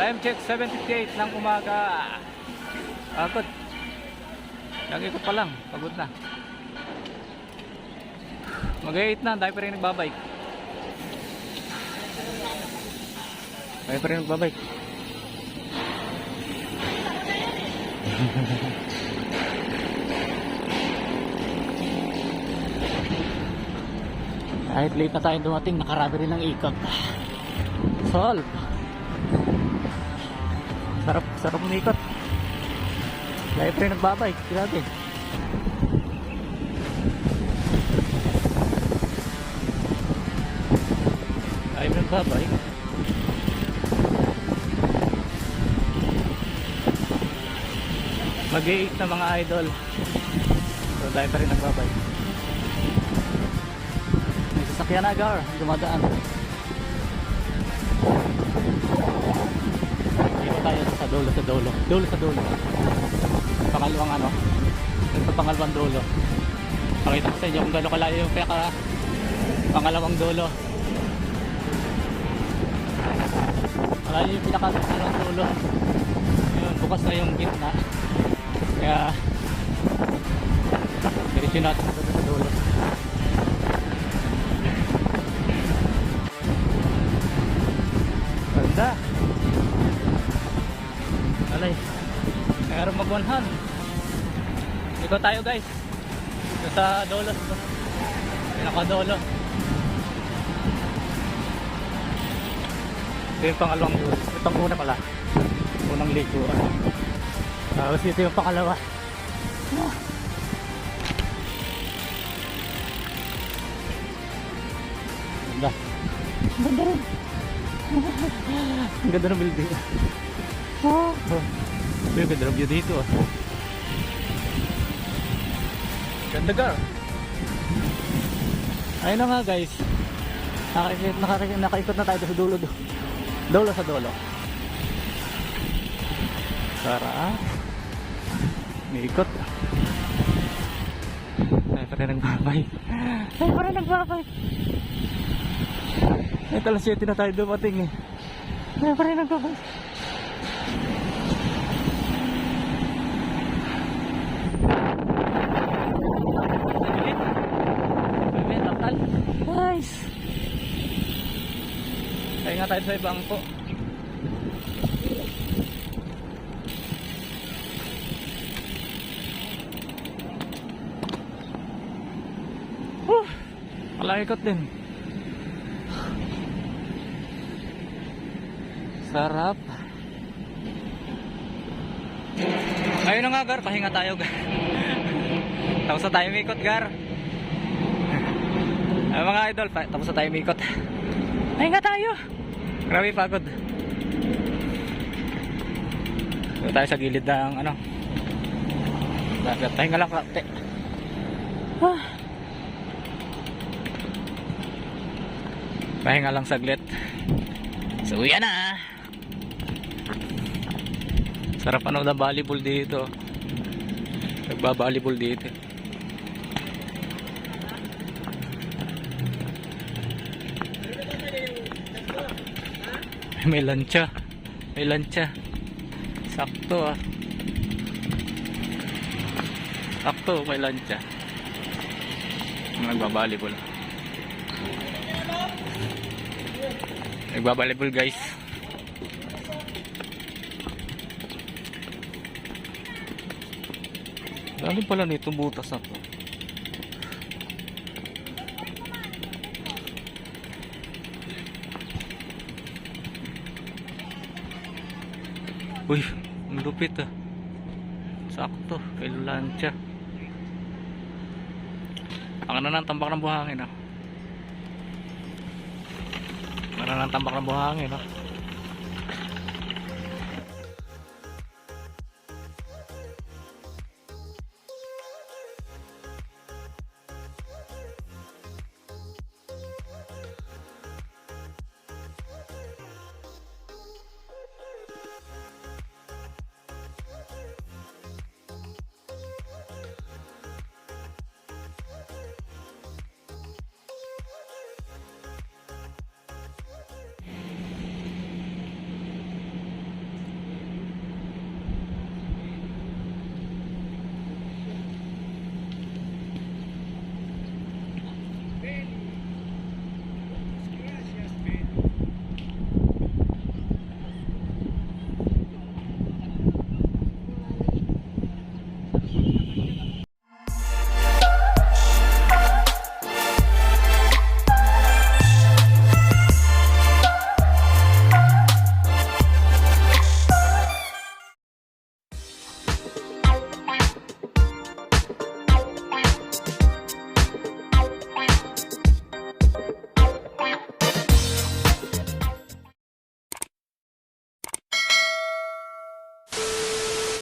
Time check 7:58 ng umaga. Pagod. Lagi ko pa lang, pagod na. Mag-8 na, dahil pa rin nagbabike. Dahil pa rin nagbabike. Kahit late na tayo dumating, nakarami rin ng ikot. Solve. Sarap umikot. Dahil pa rin nagbabike, grabe. Dahil pa rin nagbabike. Mag-8 na mga idol. So dahil pa rin nagbabike. May sasakyan na agar, dumadaan. Dito tayo sa dulo. Dulo. Pangalawang ano, ito pangalawang dulo. Pakita ko sa inyo kung gano'n kalayo yung pangalawang dulo. Malayo yung pinakalang dulo. Yun, bukas na yung gitna. Kaya diretso natin sa dulo. Ganda. Alay, mayroon mag-100. Ikot tayo guys. Ito sa dolo. Pinaka-dolo. Ito yung pangalawang dulo. Ito ang una pala. Unang likuan. Tapos ito yung pangalawa. Ganda. Ganda rin. Ang ganda ng building. May ganda ng view dito. Ganda ka. Ayun na nga guys. Nakaikot na tayo sa dulo. Dulo sa dulo. Sarap. May ikot. Ay pa rin nagbabay. Ay talas 7 na tayo dumating eh. Ay pa rin nagbabay. Nice. Kaya nga tayo sa bangko. Malakikot din. Sarap. Ayun na nga Gar, pahinga tayo Gar. Tapos na tayo mikot Gar. Ay mga idol, tapos na tayo mikot. Pahinga tayo. Grabe pagod. Dito tayo sa gilid ng ano. Pahinga lang kate. Pahinga lang saglit. So yan na. Sarap ano na volleyball dito. Nagba-volleyball dito. May lancha. Sakto ah. Sakto may lancha. Nagba-volleyball. Nagba-volleyball guys. Dali pala nito butas na to. Uy, ang lupit ah. Sakto, kay lancha. Ang ano ng tambak ng buhangin ah. Ano ng tambak ng buhangin ah.